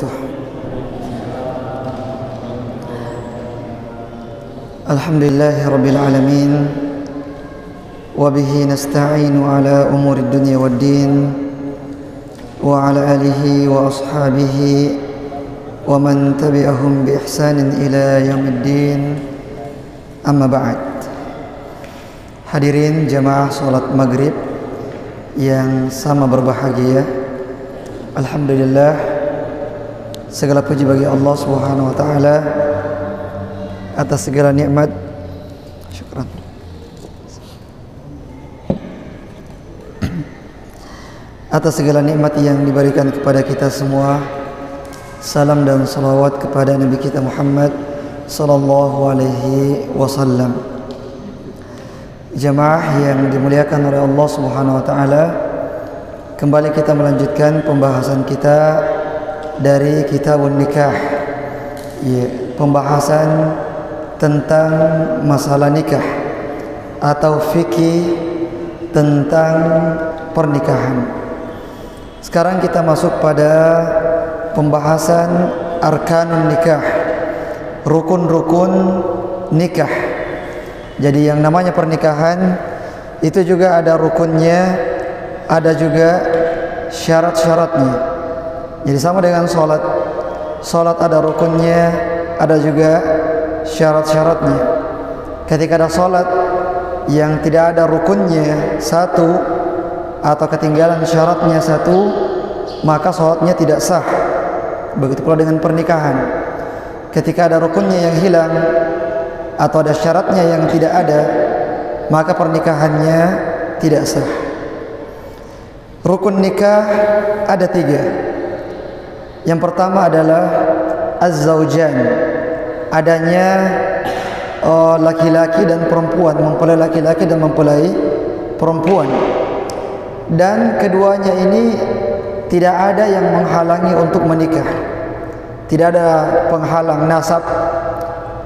wabarakatuh. Alhamdulillahirabbil alamin wa bihi nasta'inu ala umuri dunya waddin wa ala alihi wa ashabihi wa man tabi'ahum bi ihsanin ila yaumiddin. Amma ba'd. Hadirin jamaah salat maghrib yang sama berbahagia, alhamdulillah, segala puji bagi Allah Subhanahu wa taala atas segala nikmat. Syukran. Atas segala nikmat yang diberikan kepada kita semua. Salam dan salawat kepada Nabi kita Muhammad sallallahu alaihi wasallam. Jamaah yang dimuliakan oleh Allah Subhanahu wa taala, kembali kita melanjutkan pembahasan kita dari Kitabun Nikah. Pembahasan tentang masalah nikah atau fikih tentang pernikahan. Sekarang kita masuk pada pembahasan arkanun nikah, rukun-rukun nikah. Jadi yang namanya pernikahan itu juga ada rukunnya, ada juga syarat-syaratnya. Jadi sama dengan sholat. Sholat ada rukunnya, ada juga syarat-syaratnya. Ketika ada sholat yang tidak ada rukunnya satu atau ketinggalan syaratnya satu, maka sholatnya tidak sah. Begitu pula dengan pernikahan. Ketika ada rukunnya yang hilang atau ada syaratnya yang tidak ada, maka pernikahannya tidak sah. Rukun nikah ada 3. Yang pertama adalah az-zawjan, adanya laki-laki dan perempuan, mempelai laki-laki dan mempelai perempuan. Dan keduanya ini tidak ada yang menghalangi untuk menikah. Tidak ada penghalang nasab,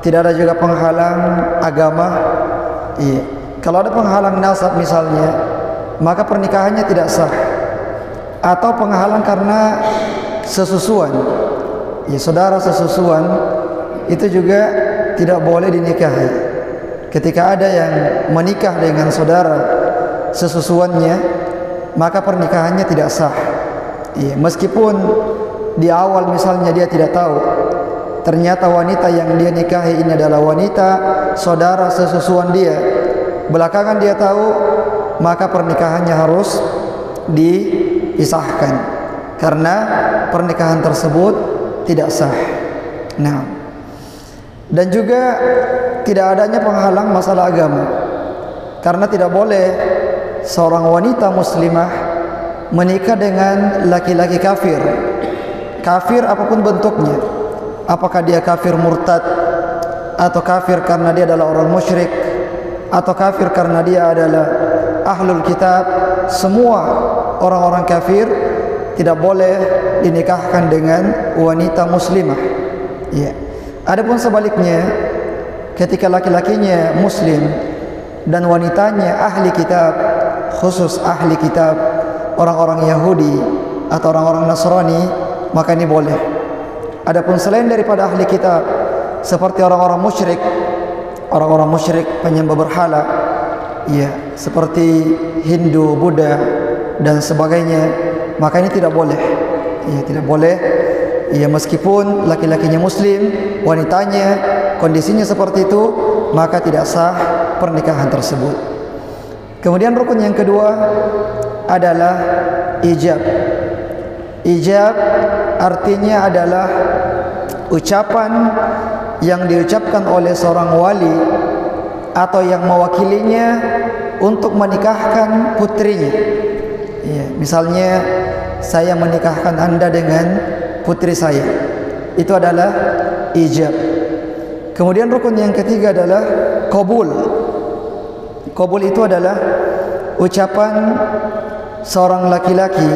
tidak ada juga penghalang agama. Kalau ada penghalang nasab misalnya, maka pernikahannya tidak sah. Atau penghalang karena sesusuan, saudara sesusuan, itu juga tidak boleh dinikahi. Ketika ada yang menikah dengan saudara sesusuannya, maka pernikahannya tidak sah. Meskipun di awal misalnya dia tidak tahu, ternyata wanita yang dia nikahi ini adalah wanita saudara sesusuan dia, belakangan dia tahu, maka pernikahannya harus dipisahkan karena pernikahan tersebut tidak sah. Nah, dan juga tidak adanya penghalang masalah agama, karena tidak boleh seorang wanita muslimah menikah dengan laki-laki kafir. Kafir apapun bentuknya, apakah dia kafir murtad, atau kafir karena dia adalah orang musyrik, atau kafir karena dia adalah ahlul kitab, semua orang-orang kafir tidak boleh dinikahkan dengan wanita muslimah. Adapun sebaliknya, ketika laki-lakinya muslim dan wanitanya ahli kitab, khusus ahli kitab, orang-orang Yahudi atau orang-orang Nasrani, maka ini boleh. Adapun selain daripada ahli kitab, seperti orang-orang musyrik penyembah berhala, seperti Hindu, Buddha dan sebagainya, maka ini tidak boleh. Tidak boleh. Meskipun laki-lakinya muslim, wanitanya kondisinya seperti itu, maka tidak sah pernikahan tersebut. Kemudian rukun yang kedua adalah ijab. Ijab artinya adalah ucapan yang diucapkan oleh seorang wali atau yang mewakilinya untuk menikahkan putrinya. Misalnya, saya menikahkan Anda dengan putri saya. Itu adalah ijab. Kemudian rukun yang ketiga adalah qabul. Qabul itu adalah ucapan seorang laki-laki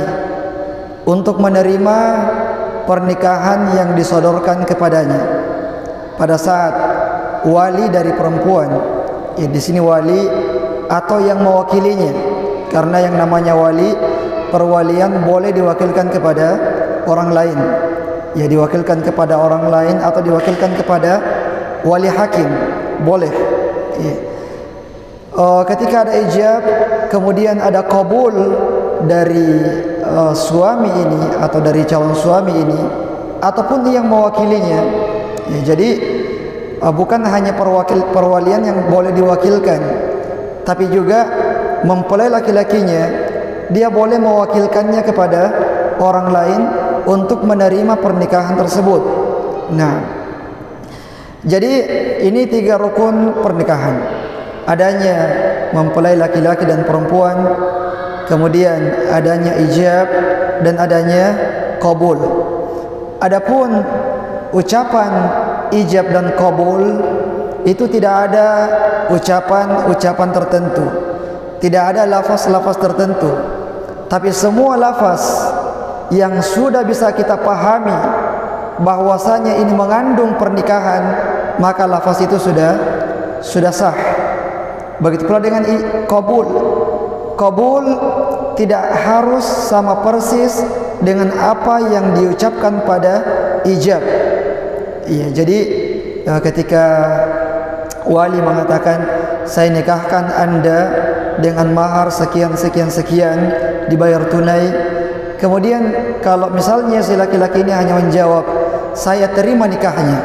untuk menerima pernikahan yang disodorkan kepadanya pada saat wali dari perempuan. Di sini wali atau yang mewakilinya, karena yang namanya wali, perwalian boleh diwakilkan kepada orang lain. ya diwakilkan kepada orang lain atau diwakilkan kepada wali hakim, boleh. Ya. Ketika ada ijab, kemudian ada qabul dari suami ini atau dari calon suami ini ataupun yang mewakilinya, ya, jadi bukan hanya perwalian yang boleh diwakilkan, tapi juga mempelai laki-lakinya, dia boleh mewakilkannya kepada orang lain untuk menerima pernikahan tersebut. Nah, jadi ini 3 rukun pernikahan. Adanya mempelai laki-laki dan perempuan, kemudian adanya ijab, dan adanya qabul. Adapun ucapan ijab dan qabul itu tidak ada ucapan tertentu, tidak ada lafaz-lafaz tertentu, tapi semua lafaz yang sudah bisa kita pahami bahwasanya ini mengandung pernikahan, maka lafaz itu sudah sah. Begitu pula dengan qabul. Qabul tidak harus sama persis dengan apa yang diucapkan pada ijab. Iya, jadi ketika wali mengatakan saya nikahkan Anda dengan mahar sekian sekian sekian dibayar tunai, kemudian kalau misalnya si laki-laki ini hanya menjawab saya terima nikahnya,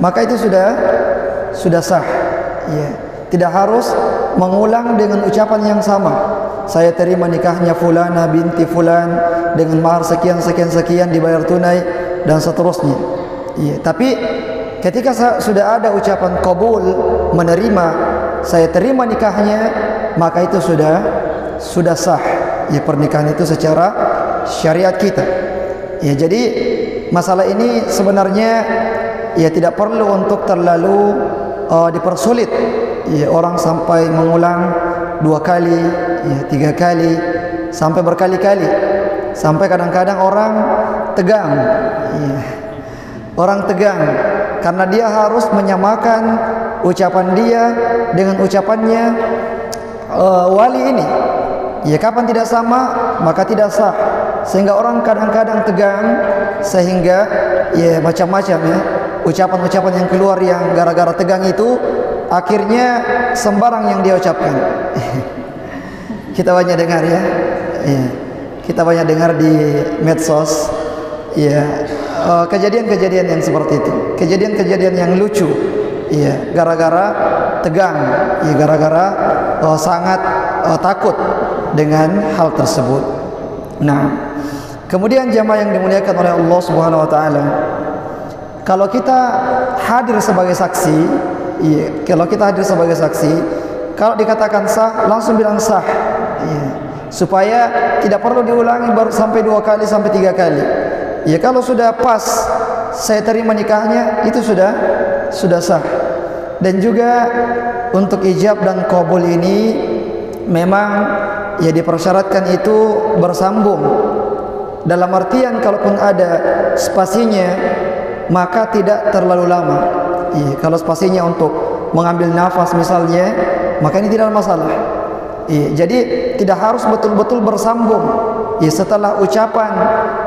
maka itu sudah sah. Iya, tidak harus mengulang dengan ucapan yang sama. Saya terima nikahnya fulana binti fulan dengan mahar sekian sekian sekian dibayar tunai dan seterusnya. Iya, tapi ketika sudah ada ucapan qabul, menerima, saya terima nikahnya, maka itu sudah sah. Ya, pernikahan itu secara syariat kita. Ya, jadi masalah ini sebenarnya ya tidak perlu untuk terlalu dipersulit. Ya, orang sampai mengulang 2 kali, ya 3 kali, sampai berkali-kali, sampai kadang-kadang orang tegang. Ya. Orang tegang karena dia harus menyamakan ucapan dia dengan ucapannya wali ini. Ya, kapan tidak sama maka tidak sah. Sehingga orang kadang-kadang tegang, sehingga ya macam-macam ya ucapan-ucapan yang keluar yang gara-gara tegang itu akhirnya sembarang yang dia ucapkan. Kita banyak dengar ya. Ya. Kita banyak dengar di medsos ya, kejadian-kejadian yang seperti itu, kejadian-kejadian yang lucu, ya, gara-gara tegang, ya, gara-gara sangat takut dengan hal tersebut. Nah, kemudian jamaah yang dimuliakan oleh Allah Subhanahu Wa Taala, kalau kita hadir sebagai saksi, ya, kalau kita hadir sebagai saksi, kalau dikatakan sah, langsung bilang sah, ya, supaya tidak perlu diulangi baru sampai 2 kali sampai 3 kali. Ya, kalau sudah pas saya terima nikahnya, itu sudah sah. Dan juga untuk ijab dan qabul ini memang ya dipersyaratkan itu bersambung. Dalam artian kalaupun ada spasinya maka tidak terlalu lama. Ya, kalau spasinya untuk mengambil nafas misalnya, maka ini tidak ada masalah. Ya, jadi tidak harus betul-betul bersambung. Ya, setelah ucapan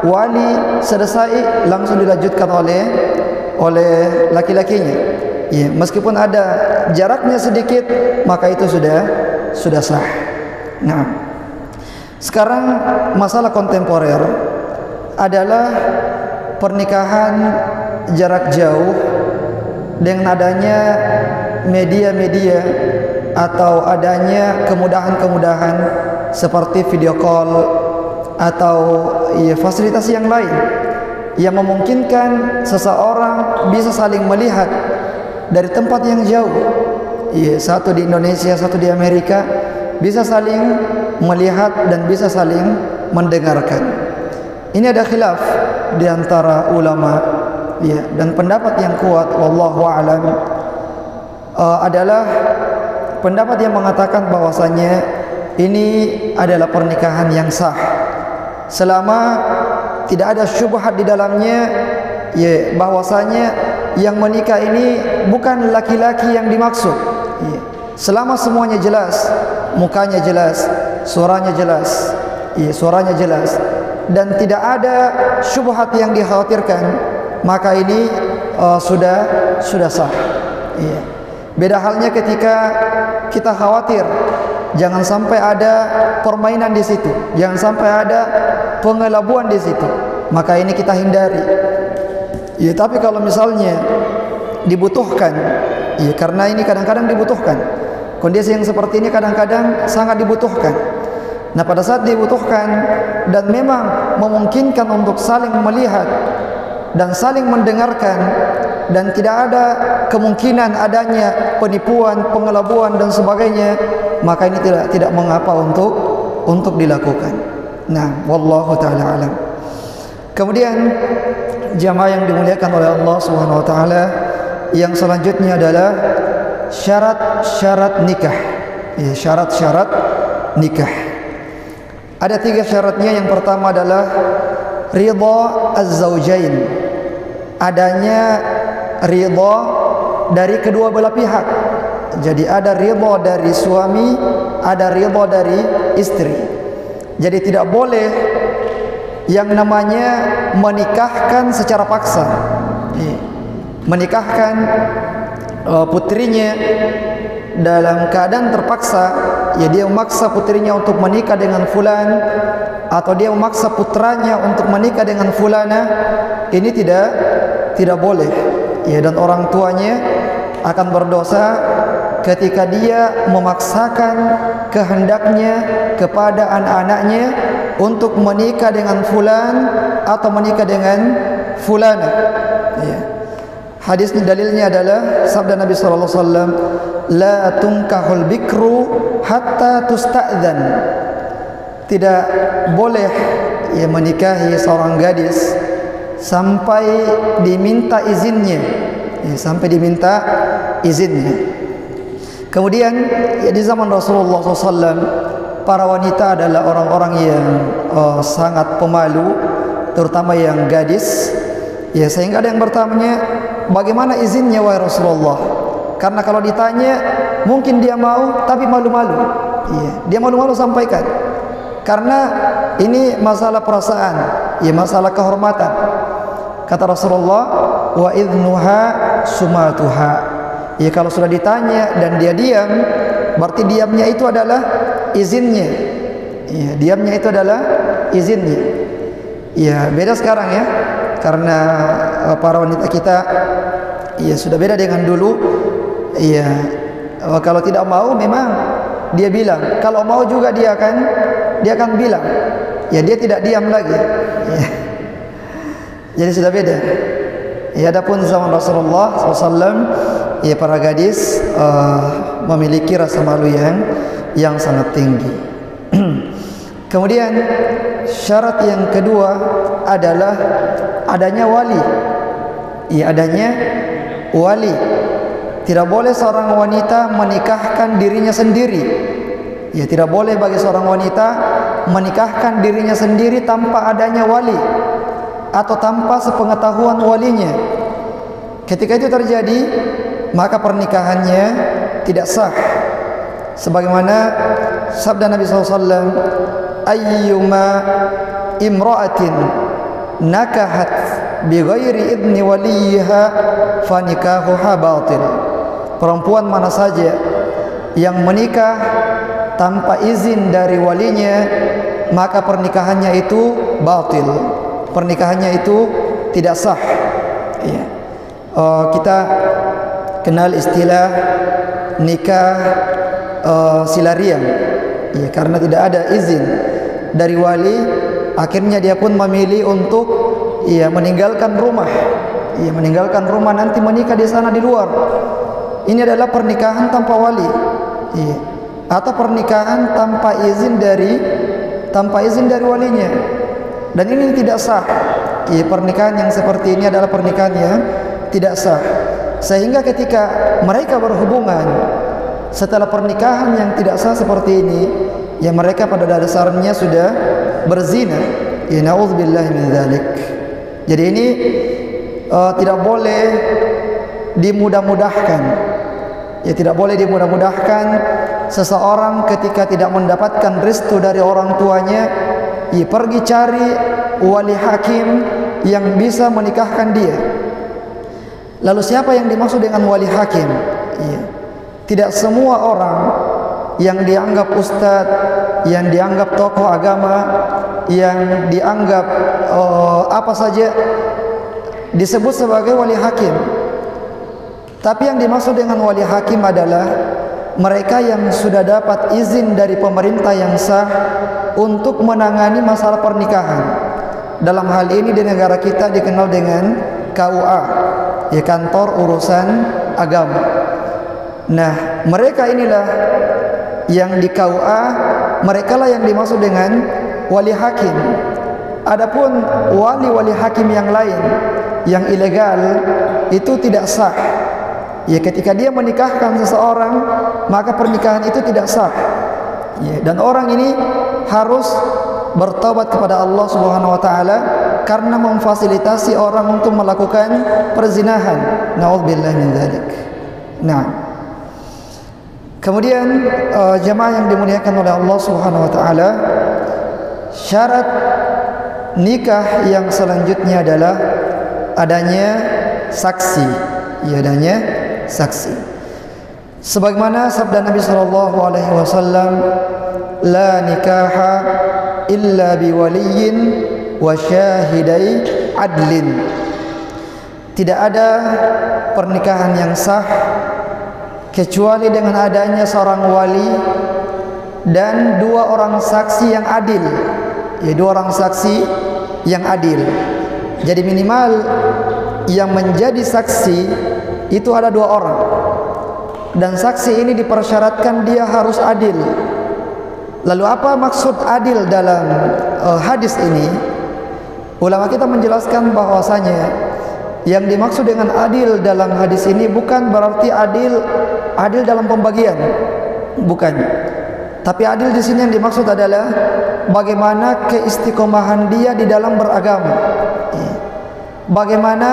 wali selesai langsung dilanjutkan oleh laki-lakinya. Ya, meskipun ada jaraknya sedikit, maka itu sudah sah. Nah, sekarang masalah kontemporer adalah pernikahan jarak jauh dengan adanya media-media atau adanya kemudahan-kemudahan seperti video call atau ya, fasilitas yang lain yang memungkinkan seseorang bisa saling melihat dari tempat yang jauh. Ya, satu di Indonesia, satu di Amerika, bisa saling melihat dan bisa saling mendengarkan. Ini ada khilaf di antara ulama, ya, dan pendapat yang kuat wallahu a'lam adalah pendapat yang mengatakan bahwasanya ini adalah pernikahan yang sah selama tidak ada syubhat di dalamnya, ya, bahwasanya yang menikah ini bukan laki-laki yang dimaksud, ya. Selama semuanya jelas, mukanya jelas, suaranya jelas, ya, suaranya jelas, dan tidak ada syubhat yang dikhawatirkan, maka ini sudah sah. Iya. Beda halnya ketika kita khawatir jangan sampai ada permainan di situ, jangan sampai ada pengelabuan di situ, maka ini kita hindari. Ya, tapi kalau misalnya dibutuhkan, ya karena ini kadang-kadang dibutuhkan. Kondisi yang seperti ini kadang-kadang sangat dibutuhkan. Nah, pada saat dibutuhkan dan memang memungkinkan untuk saling melihat dan saling mendengarkan dan tidak ada kemungkinan adanya penipuan, pengelabuan dan sebagainya, maka ini tidak mengapa untuk dilakukan. Nah, wallahu taala alam. Kemudian jamaah yang dimuliakan oleh Allah Subhanahu wa taala, yang selanjutnya adalah syarat-syarat nikah. Ya, syarat-syarat nikah. Ada 3 syaratnya. Yang pertama adalah ridha az-zaujain. Adanya ridha dari kedua belah pihak. Jadi ada ridha dari suami, ada ridha dari istri. Jadi tidak boleh yang namanya menikahkan secara paksa. Menikahkan putrinya dalam keadaan terpaksa, ya dia memaksa putrinya untuk menikah dengan fulan, atau dia memaksa putranya untuk menikah dengan fulana, ini tidak boleh. Ya, dan orang tuanya akan berdosa ketika dia memaksakan kehendaknya kepada anak-anaknya untuk menikah dengan fulan atau menikah dengan fulana. Ya. Hadis ini dalilnya adalah sabda Nabi sallallahu alaihi wasallam, la tunkahul bikru hatta tusta'dzan. Tidak boleh ya menikahi seorang gadis sampai diminta izinnya. Ya, sampai diminta izinnya. Kemudian ya, di zaman Rasulullah SAW, para wanita adalah orang-orang yang sangat pemalu, terutama yang gadis. Ya, sehingga ada yang bertanya, bagaimana izinnya wahai Rasulullah? Karena kalau ditanya, mungkin dia mau tapi malu-malu. Iya, dia malu-malu sampaikan. Karena ini masalah perasaan, ya masalah kehormatan. Kata Rasulullah, wa idnuha sumatuha. Ya, kalau sudah ditanya dan dia diam, berarti diamnya itu adalah izinnya. Ya, diamnya itu adalah izinnya. Ya, beda sekarang ya. Karena para wanita kita ya sudah beda dengan dulu. Ya, kalau tidak mau memang dia bilang, kalau mau juga dia akan bilang. Ya, dia tidak diam lagi. Ya. Jadi sudah beda. Ya, adapun zaman Rasulullah SAW, ya para gadis memiliki rasa malu yang sangat tinggi. Kemudian syarat yang kedua adalah adanya wali. Ya, adanya wali. Tidak boleh seorang wanita menikahkan dirinya sendiri. Ya, tidak boleh bagi seorang wanita menikahkan dirinya sendiri tanpa adanya wali atau tanpa sepengetahuan walinya. Ketika itu terjadi, maka pernikahannya tidak sah. Sebagaimana sabda Nabi SAW, ayyuma imra'atin nakahat bighairi idni waliha fanikahuha batil. Perempuan mana saja yang menikah tanpa izin dari walinya, maka pernikahannya itu batil, pernikahannya itu tidak sah. Ya. Kita kenal istilah nikah silarian. Ya, karena tidak ada izin dari wali, akhirnya dia pun memilih untuk ya meninggalkan rumah. Ya, meninggalkan rumah, nanti menikah di sana di luar. Ini adalah pernikahan tanpa wali. Ya. Atau pernikahan tanpa izin dari walinya. Dan ini tidak sah. Ya, pernikahan yang seperti ini adalah pernikahan yang tidak sah. Sehingga ketika mereka berhubungan setelah pernikahan yang tidak sah seperti ini, ya mereka pada dasarnya sudah berzina. Ya, na'udzubillahi min dzalik. Jadi ini tidak boleh dimudah-mudahkan. Ya, tidak boleh dimudah-mudahkan seseorang ketika tidak mendapatkan restu dari orang tuanya, ya pergi cari wali hakim yang bisa menikahkan dia. Lalu siapa yang dimaksud dengan wali hakim? Iya. Tidak semua orang yang dianggap ustadz, yang dianggap tokoh agama, yang dianggap apa saja disebut sebagai wali hakim. Tapi yang dimaksud dengan wali hakim adalah mereka yang sudah dapat izin dari pemerintah yang sah untuk menangani masalah pernikahan. Dalam hal ini di negara kita dikenal dengan KUA, ya, kantor urusan agama. Nah, mereka inilah yang di KUA, mereka lah yang dimaksud dengan wali hakim. Adapun wali-wali hakim yang lain yang ilegal itu tidak sah. Ya, ketika dia menikahkan seseorang, maka pernikahan itu tidak sah. Ya, dan orang ini harus bertobat kepada Allah Subhanahu wa taala karena memfasilitasi orang untuk melakukan perzinahan. Nauzubillah min dzalik. Nah, kemudian jemaah yang dimuliakan oleh Allah Subhanahu wa taala, syarat nikah yang selanjutnya adalah adanya saksi. Ya, adanya saksi. Sebagaimana sabda Nabi sallallahu alaihi wasallam, la nikaha illa biwaliyin wa syahidai adlin. Tidak ada pernikahan yang sah kecuali dengan adanya seorang wali dan dua orang saksi yang adil. Ya, dua orang saksi yang adil. Jadi minimal yang menjadi saksi itu ada dua orang, dan saksi ini dipersyaratkan dia harus adil. Lalu apa maksud adil dalam hadis ini? Ulama kita menjelaskan bahwasanya yang dimaksud dengan adil dalam hadis ini bukan berarti adil dalam pembagian, bukan. Tapi adil di sini yang dimaksud adalah bagaimana keistiqomahan dia di dalam beragama, bagaimana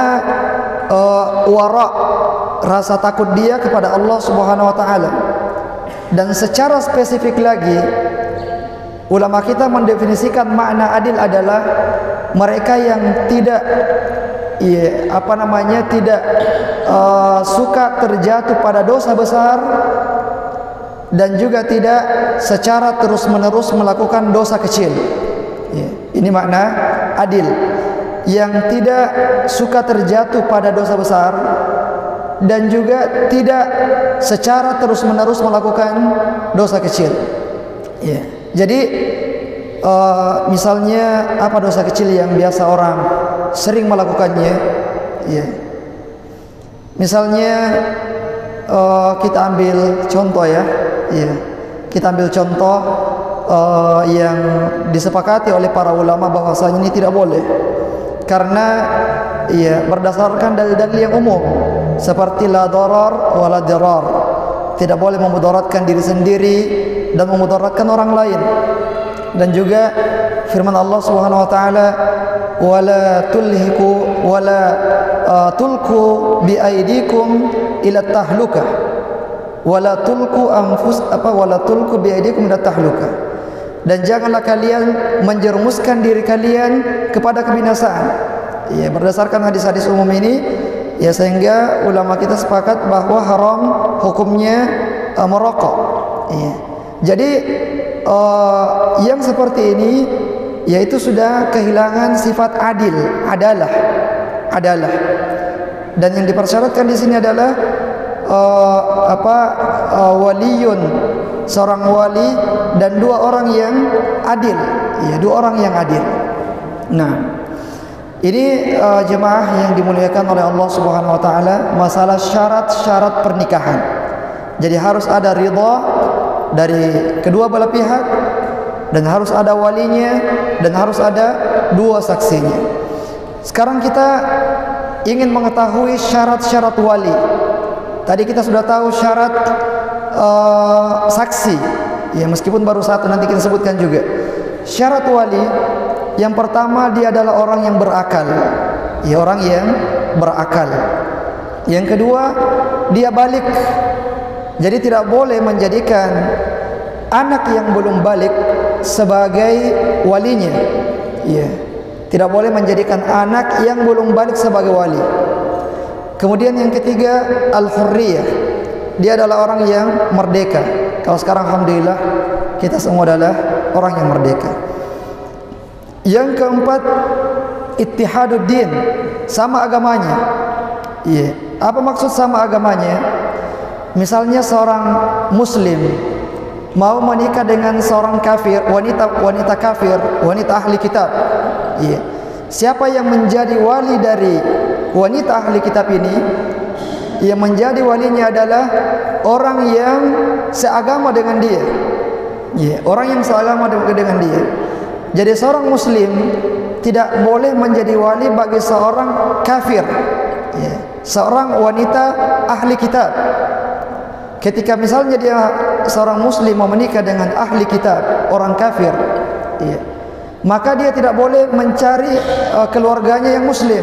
wara, rasa takut dia kepada Allah Subhanahu wa taala. Dan secara spesifik lagi ulama kita mendefinisikan makna adil adalah mereka yang tidak tidak suka terjatuh pada dosa besar dan juga tidak secara terus-menerus melakukan dosa kecil. Ini makna adil, yang tidak suka terjatuh pada dosa besar dan juga tidak secara terus-menerus melakukan dosa kecil. Jadi misalnya apa dosa kecil yang biasa orang sering melakukannya? Misalnya kita ambil contoh ya. Kita ambil contoh yang disepakati oleh para ulama bahwasanya ini tidak boleh. Karena berdasarkan dalil-dalil yang umum seperti la darar wa la dirar, tidak boleh memudaratkan diri sendiri dan memudaratkan orang lain. Dan juga firman Allah Subhanahu wa taala, wala tulhiku wala tulku bi aidikum ila tahlukah wala tulku wala tulku bi aidikum ila tahlukah. Dan janganlah kalian menjerumuskan diri kalian kepada kebinasaan. Berdasarkan hadis-hadis umum ini, sehingga ulama kita sepakat bahwa haram hukumnya merokok. Jadi yang seperti ini yaitu sudah kehilangan sifat adalah. Dan yang dipersyaratkan di sini adalah waliyun, seorang wali dan dua orang yang adil. Dua orang yang adil. Nah, ini jemaah yang dimuliakan oleh Allah Subhanahu wa taala, masalah syarat-syarat pernikahan. Jadi harus ada ridha dari kedua belah pihak, dan harus ada walinya, dan harus ada dua saksinya. Sekarang kita ingin mengetahui syarat-syarat wali. Tadi kita sudah tahu syarat saksi, meskipun baru satu, nanti kita sebutkan juga. Syarat wali yang pertama, dia adalah orang yang berakal, orang yang berakal. Yang kedua, dia balik. Jadi tidak boleh menjadikan anak yang belum balik sebagai walinya. Tidak boleh menjadikan anak yang belum balik sebagai wali. Kemudian yang ketiga, al-hurriyah. Dia adalah orang yang merdeka. Kalau sekarang alhamdulillah kita semua adalah orang yang merdeka. Yang keempat, ittihaduddin, sama agamanya. Iya. Apa maksud sama agamanya? Misalnya seorang muslim mau menikah dengan seorang kafir, wanita kafir, wanita ahli kitab. Iya. Siapa yang menjadi wali dari wanita ahli kitab ini? Yang menjadi walinya adalah orang yang seagama dengan dia. Iya, orang yang seagama dengan dia. Jadi seorang muslim tidak boleh menjadi wali bagi seorang kafir. Iya, seorang wanita ahli kitab. Ketika misalnya dia seorang muslim mau menikah dengan ahli kitab, orang kafir, iya, maka dia tidak boleh mencari keluarganya yang muslim.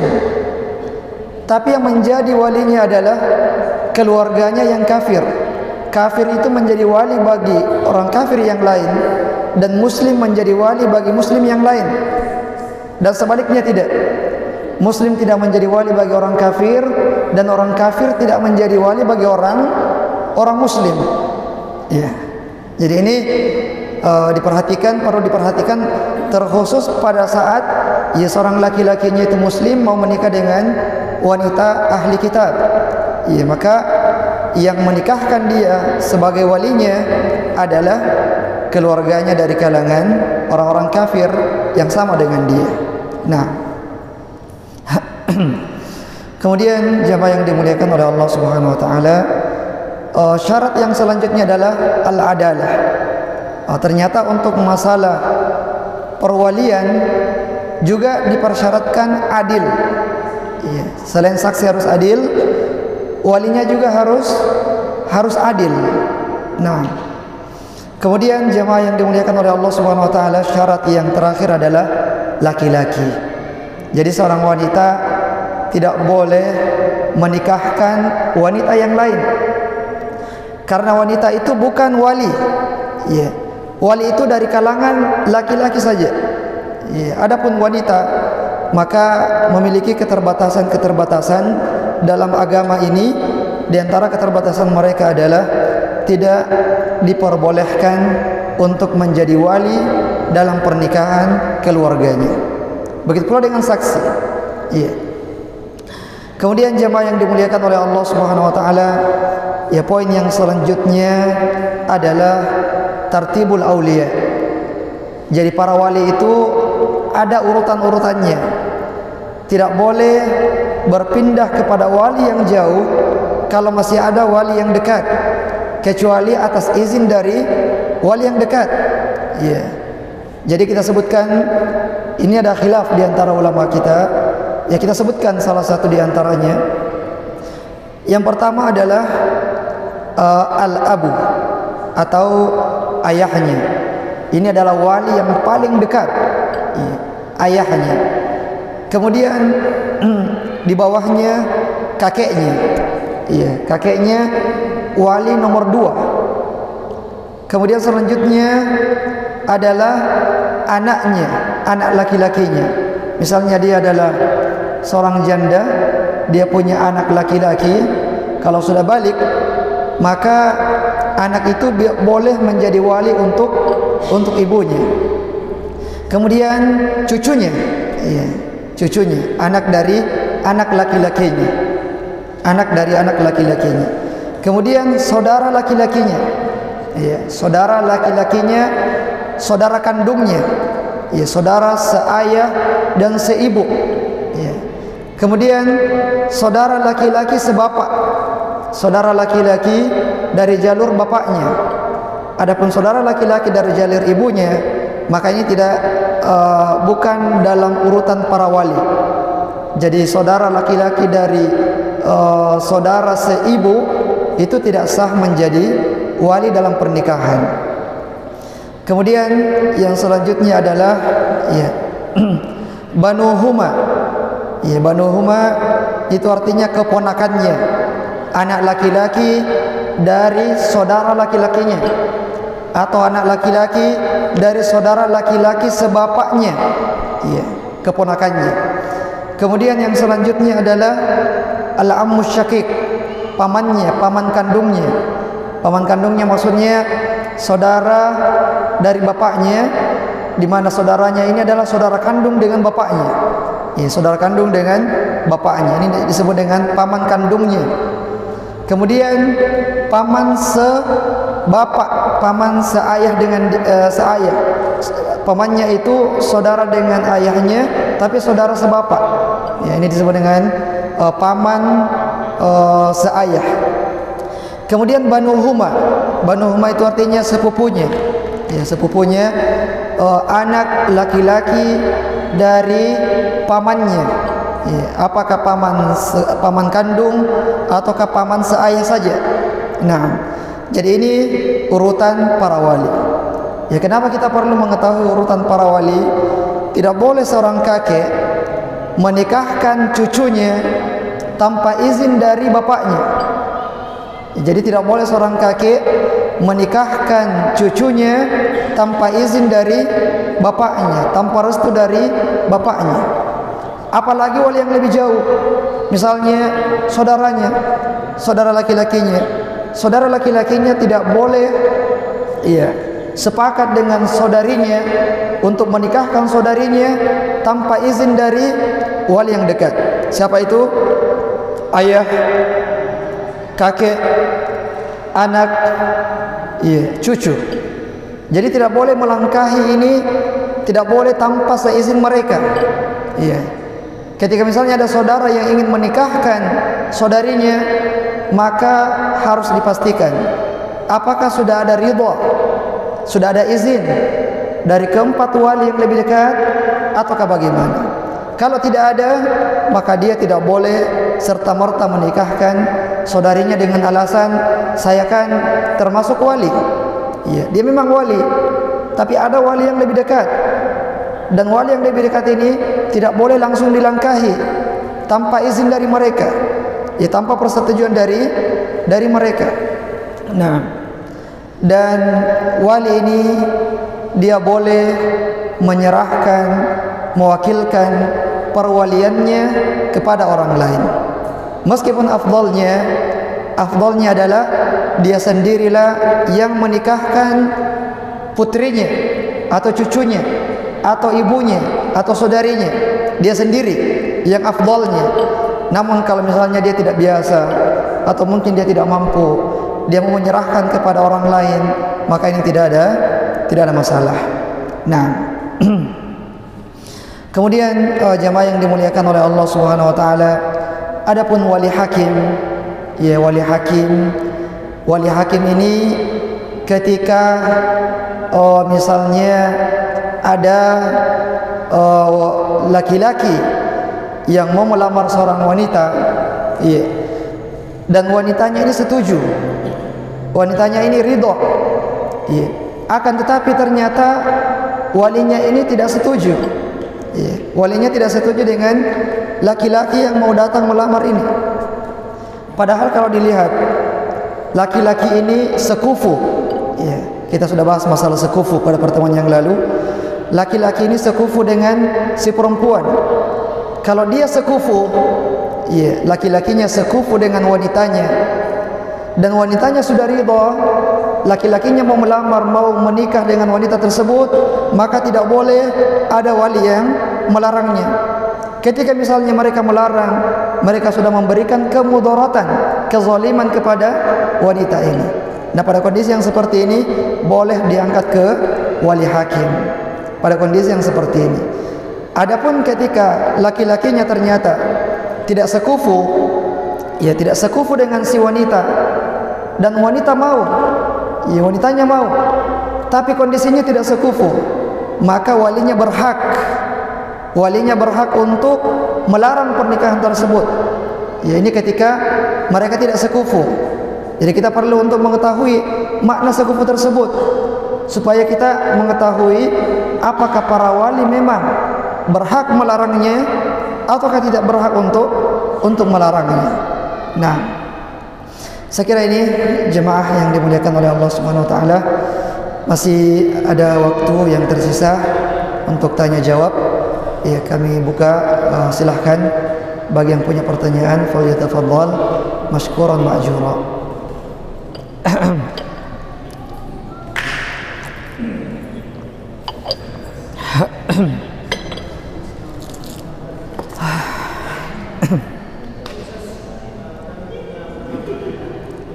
Tapi yang menjadi walinya adalah keluarganya yang kafir. Kafir itu menjadi wali bagi orang kafir yang lain, dan muslim menjadi wali bagi muslim yang lain. Dan sebaliknya tidak. Muslim tidak menjadi wali bagi orang kafir, dan orang kafir tidak menjadi wali bagi orang muslim. Ya. Jadi ini perlu diperhatikan terkhusus pada saat ya seorang laki-lakinya itu muslim mau menikah dengan wanita ahli kitab. Ya, maka yang menikahkan dia sebagai walinya adalah keluarganya dari kalangan orang-orang kafir yang sama dengan dia. Nah, kemudian jamaah yang dimuliakan oleh Allah Subhanahu wa taala, syarat yang selanjutnya adalah al-adalah. Ternyata untuk masalah perwalian juga dipersyaratkan adil. Iya, selain saksi harus adil, walinya juga harus adil. Nah, kemudian jemaah yang dimuliakan oleh Allah Subhanahu wa taala, syarat yang terakhir adalah laki-laki. Jadi seorang wanita tidak boleh menikahkan wanita yang lain. Karena wanita itu bukan wali. Iya. Wali itu dari kalangan laki-laki saja. Iya, adapun wanita maka memiliki keterbatasan dalam agama ini. Di antara keterbatasan mereka adalah tidak diperbolehkan untuk menjadi wali dalam pernikahan keluarganya. Begitu pula dengan saksi. Iya. Kemudian jemaah yang dimuliakan oleh Allah Subhanahu wa taala, ya poin yang selanjutnya adalah tartibul auliya. Jadi para wali itu ada urutan-urutannya. Tidak boleh berpindah kepada wali yang jauh kalau masih ada wali yang dekat, kecuali atas izin dari wali yang dekat. Ya. Jadi kita sebutkan, ini ada khilaf di antara ulama kita. Ya, kita sebutkan salah satu di antaranya. Yang pertama adalah al-abu atau ayahnya. Ini adalah wali yang paling dekat, ya, ayahnya. Kemudian di bawahnya kakeknya. Iya, kakeknya wali nomor 2. Kemudian selanjutnya adalah anaknya, anak laki-lakinya. Misalnya dia adalah seorang janda, dia punya anak laki-laki. Kalau sudah balik, maka anak itu boleh menjadi wali untuk ibunya. Kemudian cucunya, iya, cucunya, anak dari anak laki-lakinya, anak dari anak laki-lakinya. Kemudian saudara laki-lakinya, iya, saudara laki-lakinya, saudara kandungnya, iya, saudara seayah dan seibu, iya. Kemudian saudara laki-laki sebapak, saudara laki-laki dari jalur bapaknya. Adapun saudara laki-laki dari jalur ibunya, maka ini tidak bukan dalam urutan para wali. Jadi saudara laki-laki dari saudara seibu itu tidak sah menjadi wali dalam pernikahan. Kemudian yang selanjutnya adalah ya banuhuma. Ya, banuhuma itu artinya keponakannya, anak laki-laki dari saudara laki-lakinya, atau anak laki-laki dari saudara laki-laki sebapaknya. Ya. keponakannya. Kemudian yang selanjutnya adalah al-ammu syaqiq, pamannya, paman kandungnya. Paman kandungnya maksudnya saudara dari bapaknya, di mana saudaranya ini adalah saudara kandung dengan bapaknya. Ya, saudara kandung dengan bapaknya. Ini disebut dengan paman kandungnya. Kemudian paman sebapak, paman seayah dengan seayah. Pamannya itu saudara dengan ayahnya, tapi saudara sebapak. Ya, ini disebut dengan paman seayah. Kemudian banuhuma. Banuhuma itu artinya sepupunya. Ya, sepupunya anak laki-laki dari pamannya. Ya, apakah paman kandung ataukah paman seayah saja? Nah, jadi ini urutan para wali. Ya, kenapa kita perlu mengetahui urutan para wali? Tidak boleh seorang kakek menikahkan cucunya tanpa izin dari bapaknya. Ya, jadi tidak boleh seorang kakek menikahkan cucunya tanpa izin dari bapaknya, tanpa restu dari bapaknya. Apalagi wali yang lebih jauh, misalnya saudaranya, saudara laki-lakinya. Saudara laki-lakinya tidak boleh sepakat dengan saudarinya untuk menikahkan saudarinya tanpa izin dari wali yang dekat. Siapa itu? Ayah, kakek, anak, cucu. Jadi tidak boleh melangkahi ini, tidak boleh tanpa seizin mereka. Ketika misalnya ada saudara yang ingin menikahkan saudarinya, maka harus dipastikan apakah sudah ada ridha, sudah ada izin dari keempat wali yang lebih dekat, ataukah bagaimana. Kalau tidak ada, maka dia tidak boleh serta-merta menikahkan saudarinya dengan alasan saya kan termasuk wali. Dia memang wali, tapi ada wali yang lebih dekat. Dan wali yang lebih dekat ini tidak boleh langsung dilangkahi tanpa izin dari mereka, tanpa persetujuan dari mereka. Nah, dan wali ini dia boleh menyerahkan, mewakilkan perwaliannya kepada orang lain. Meskipun afdalnya adalah dia sendirilah yang menikahkan putrinya atau cucunya atau ibunya atau saudarinya, dia sendiri yang afdalnya. Namun kalau misalnya dia tidak biasa atau mungkin dia tidak mampu, dia mau menyerahkan kepada orang lain, maka ini tidak ada masalah. Nah, kemudian jamaah yang dimuliakan oleh Allah Subhanahu wa taala, adapun wali hakim, wali hakim ini ketika misalnya ada laki-laki yang mau melamar seorang wanita, dan wanitanya ini setuju, wanitanya ini ridho, akan tetapi ternyata walinya ini tidak setuju, walinya tidak setuju dengan laki-laki yang mau datang melamar ini. Padahal kalau dilihat laki-laki ini sekufu, kita sudah bahas masalah sekufu pada pertemuan yang lalu. Laki-laki ini sekufu dengan si perempuan. Kalau dia sekufu, laki-lakinya sekufu dengan wanitanya, dan wanitanya sudah ridha, laki-lakinya mau melamar, mau menikah dengan wanita tersebut, maka tidak boleh ada wali yang melarangnya. Ketika misalnya mereka melarang, mereka sudah memberikan kemudaratan, kezaliman kepada wanita ini. Nah, pada kondisi yang seperti ini boleh diangkat ke wali hakim. Pada kondisi yang seperti ini. Adapun ketika laki-lakinya ternyata tidak sekufu, tidak sekufu dengan si wanita, dan wanita mau, wanitanya mau, tapi kondisinya tidak sekufu, maka walinya berhak untuk melarang pernikahan tersebut. Ini ketika mereka tidak sekufu. Jadi kita perlu untuk mengetahui makna sekufu tersebut, supaya kita mengetahui apakah para wali memang berhak melarangnya ataukah tidak berhak untuk melarangnya. Nah, saya kira ini jemaah yang dimuliakan oleh Allah Subhanahu wa taala, masih ada waktu yang tersisa untuk tanya jawab. Ya, kami buka, silahkan bagi yang punya pertanyaan falyatafaddal mashkuran ma'jura.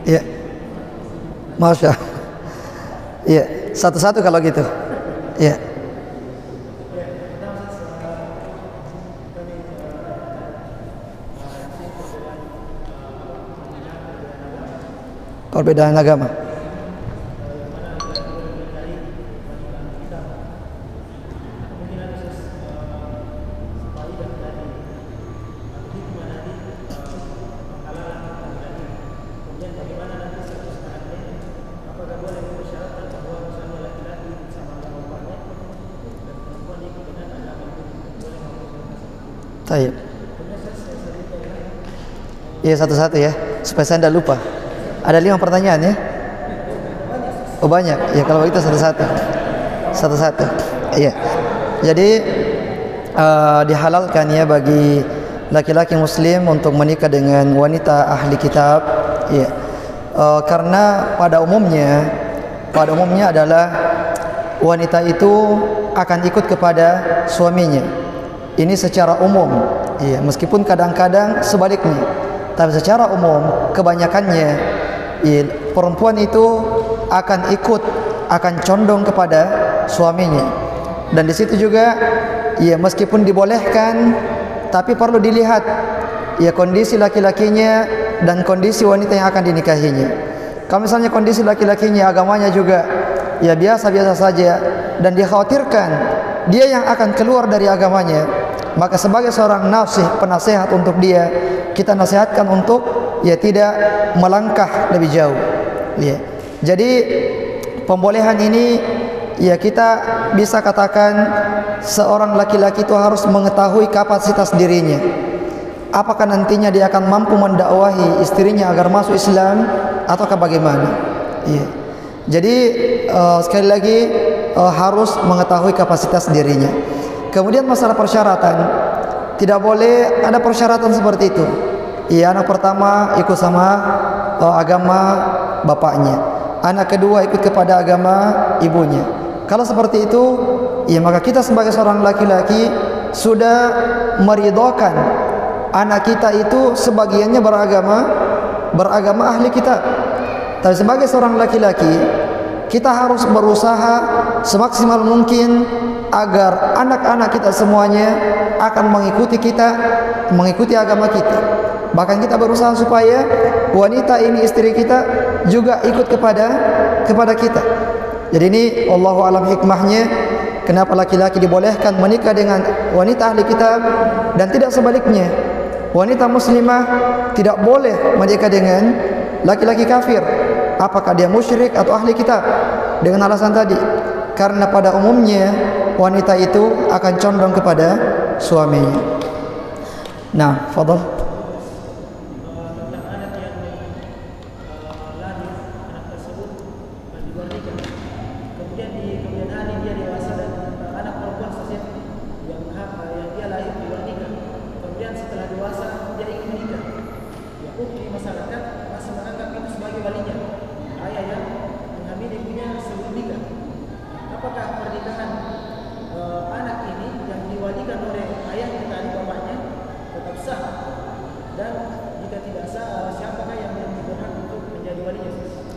Ya, Masya. Ya, satu-satu kalau gitu. Ya. Perbedaan agama. Baik. Iya, satu-satu ya, supaya saya tidak lupa. Ada 5 pertanyaan ya? Oh banyak. Ya kalau begitu satu-satu. Satu-satu. Iya. Jadi dihalalkan ya bagi laki-laki muslim untuk menikah dengan wanita ahli kitab. Iya. Karena pada umumnya adalah wanita itu akan ikut kepada suaminya. Ini secara umum, iya, meskipun kadang-kadang sebaliknya, tapi secara umum kebanyakannya, iya, perempuan itu akan ikut, akan condong kepada suaminya. Dan di situ juga, iya, meskipun dibolehkan, tapi perlu dilihat, iya, kondisi laki-lakinya dan kondisi wanita yang akan dinikahinya. Kalau misalnya kondisi laki-lakinya agamanya juga, ya biasa-biasa saja, dan dikhawatirkan dia yang akan keluar dari agamanya, maka sebagai seorang penasehat untuk dia, kita nasihatkan untuk ya tidak melangkah lebih jauh. Ya. Jadi pembolehan ini ya kita bisa katakan seorang laki-laki itu harus mengetahui kapasitas dirinya. Apakah nantinya dia akan mampu mendakwahi istrinya agar masuk Islam ataukah bagaimana? Ya. Jadi sekali lagi harus mengetahui kapasitas dirinya. Kemudian masalah persyaratan, tidak boleh ada persyaratan seperti itu. Iya, anak pertama ikut sama agama bapaknya, anak kedua ikut kepada agama ibunya. Kalau seperti itu, ya maka kita sebagai seorang laki-laki sudah meridhokan anak kita itu sebagiannya beragama ahli kitab. Tapi sebagai seorang laki-laki, kita harus berusaha semaksimal mungkin agar anak-anak kita semuanya akan mengikuti agama kita. Bahkan kita berusaha supaya wanita ini istri kita juga ikut kepada kita. Jadi ini wallahu alam hikmahnya kenapa laki-laki dibolehkan menikah dengan wanita ahli kitab dan tidak sebaliknya. Wanita muslimah tidak boleh menikah dengan laki-laki kafir. Apakah dia musyrik atau ahli kitab? Dengan alasan tadi, karena pada umumnya wanita itu akan condong kepada suaminya. Nah, fadhal.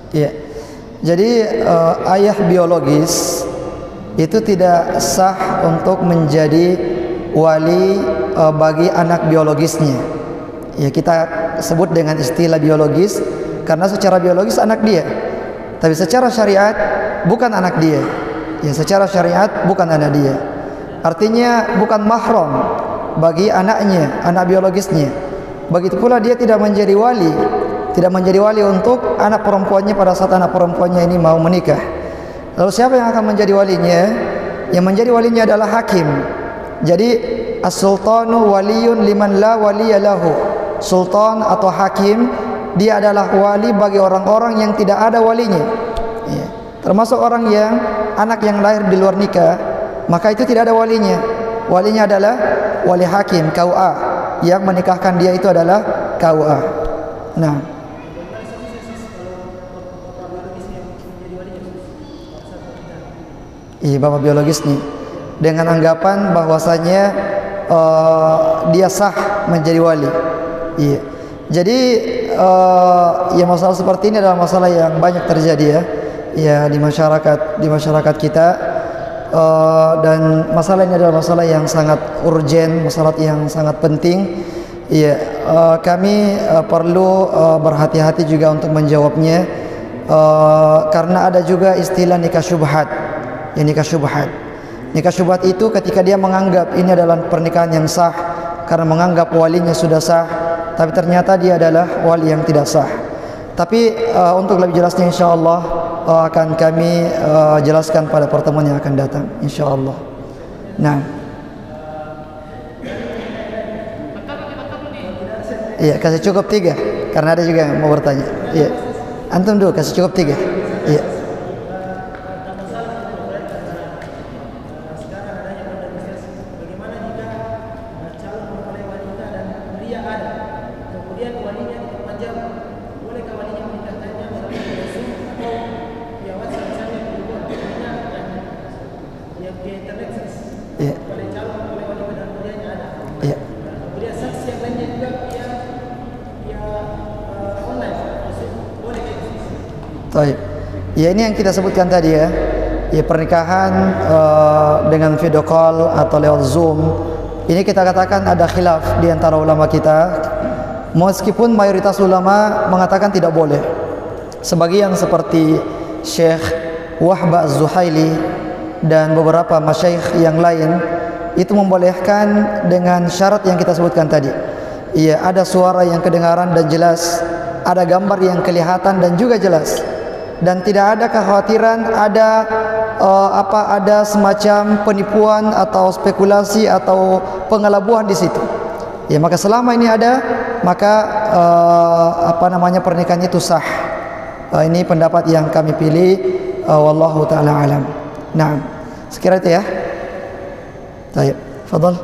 Ya. Jadi ayah biologis itu tidak sah untuk menjadi wali bagi anak biologisnya. Ya, kita sebut dengan istilah biologis karena secara biologis anak dia. Tapi secara syariat bukan anak dia. Ya, secara syariat bukan anak dia. Artinya bukan mahram bagi anaknya, anak biologisnya. Begitu pula dia tidak menjadi wali untuk anak perempuannya pada saat anak perempuannya ini mau menikah. Lalu siapa yang akan menjadi walinya? Yang menjadi walinya adalah hakim. Jadi as-sultanu waliyun liman la waliya lahu. Sultan atau hakim, dia adalah wali bagi orang-orang yang tidak ada walinya. Termasuk orang yang anak yang lahir di luar nikah, maka itu tidak ada walinya. walinya adalah wali hakim KUA, yang menikahkan dia itu adalah KUA. Nah, iya, bapak biologis nih, dengan anggapan bahwasanya dia sah menjadi wali. Iya. Jadi ya masalah seperti ini adalah masalah yang banyak terjadi ya, ya di masyarakat kita, dan masalah ini adalah masalah yang sangat urgen, masalah yang sangat penting. Iya, kami perlu berhati-hati juga untuk menjawabnya, karena ada juga istilah nikah syubhat. Ya, nikah syubhat. Nikah syubhat itu ketika dia menganggap ini adalah pernikahan yang sah karena menganggap walinya sudah sah, tapi ternyata dia adalah wali yang tidak sah. Tapi untuk lebih jelasnya insyaallah akan kami jelaskan pada pertemuan yang akan datang insyaallah. Nah, iya, kasih cukup 3 karena ada juga yang mau bertanya. Iya, antum dulu kasih cukup 3. Iya. Ya, ini yang kita sebutkan tadi ya. Ya, pernikahan dengan video call atau lewat Zoom. Ini kita katakan ada khilaf di antara ulama kita. Meskipun mayoritas ulama mengatakan tidak boleh. Sebagian seperti Syekh Wahb Az-Zuhaili dan beberapa masyayikh yang lain itu membolehkan dengan syarat yang kita sebutkan tadi. Iya, ada suara yang kedengaran dan jelas, ada gambar yang kelihatan dan juga jelas, dan tidak ada kekhawatiran ada semacam penipuan atau spekulasi atau pengelabuhan di situ. Ya, maka selama ini ada, maka pernikahan itu sah. Ini pendapat yang kami pilih, wallahu taala alam. Nah, sekira itu ya. Baik, fadhal.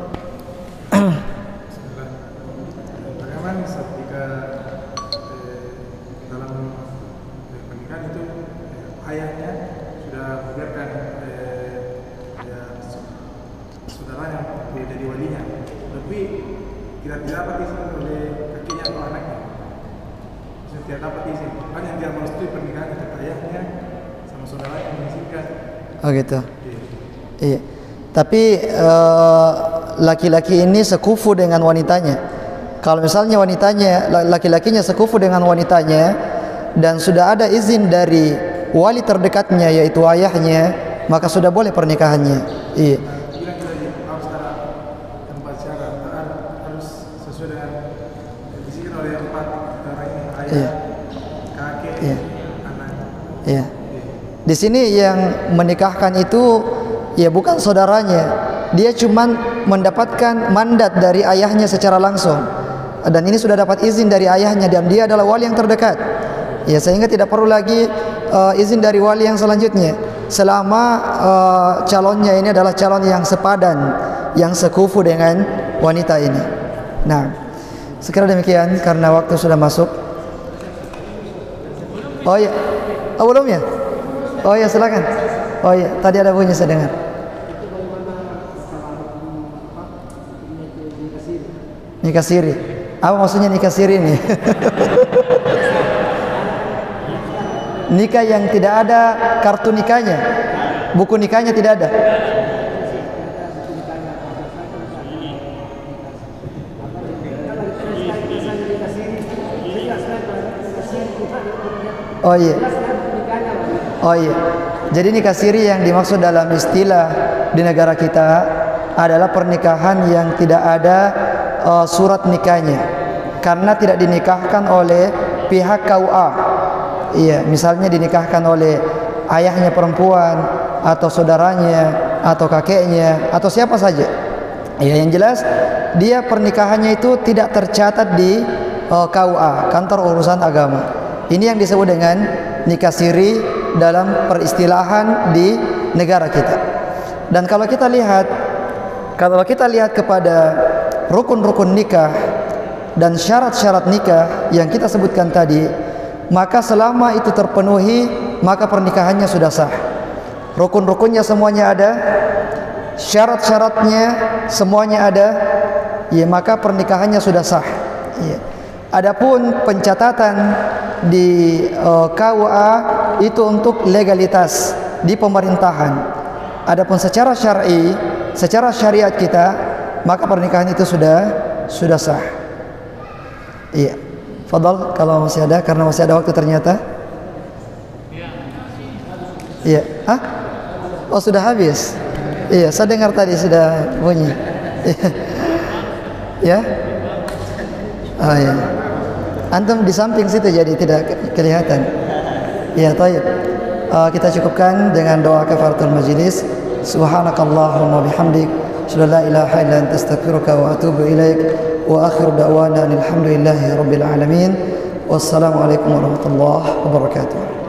Oh gitu. Iya. Tapi laki-laki ini sekufu dengan wanitanya. Kalau misalnya laki-lakinya sekufu dengan wanitanya dan sudah ada izin dari wali terdekatnya yaitu ayahnya, maka sudah boleh pernikahannya. Iya. Iya. Iya. Iya. Di sini yang menikahkan itu ya bukan saudaranya, dia cuma mendapatkan mandat dari ayahnya secara langsung, dan ini sudah dapat izin dari ayahnya dan dia adalah wali yang terdekat. Ya, sehingga tidak perlu lagi izin dari wali yang selanjutnya selama calonnya ini adalah calon yang sepadan, yang sekufu dengan wanita ini. Nah, sekira demikian karena waktu sudah masuk. Oh ya, belum ya? Oh ya, silakan. Oh ya, tadi ada bunyi saya dengar. Nikah siri. Apa maksudnya nikah siri ini? Nikah yang tidak ada kartu nikahnya, buku nikahnya tidak ada. Oh iya. Oh iya. Jadi nikah siri yang dimaksud dalam istilah di negara kita adalah pernikahan yang tidak ada surat nikahnya, karena tidak dinikahkan oleh pihak KUA. Iya, misalnya dinikahkan oleh ayahnya perempuan atau saudaranya atau kakeknya atau siapa saja. Ya, yang jelas dia pernikahannya itu tidak tercatat di KUA, kantor urusan agama. Ini yang disebut dengan nikah siri dalam peristilahan di negara kita. Dan kalau kita lihat Kalau kita lihat kepada rukun-rukun nikah dan syarat-syarat nikah yang kita sebutkan tadi, maka selama itu terpenuhi, maka pernikahannya sudah sah. Rukun-rukunnya semuanya ada, syarat-syaratnya semuanya ada, ya, maka pernikahannya sudah sah. Ya. Adapun pencatatan di KUA itu untuk legalitas di pemerintahan. Adapun secara syar'i, secara syariat kita, maka pernikahan itu sudah sah. Iya. Fadal kalau masih ada, karena masih ada waktu ternyata. Iya. Hah? Oh, sudah habis. Iya, saya dengar tadi sudah bunyi. Ya. Oh iya. Antum di samping situ jadi tidak kelihatan. Ya, baik. Kita cukupkan dengan doa kafaratul majlis. Subhanakallahumma bihamdik, asyhadu an la ilaha illa anta astaghfiruka wa atubu ilaik. Wa akhiru da'wana alhamdulillahi rabbil alamin. Wassalamualaikum warahmatullahi wabarakatuh.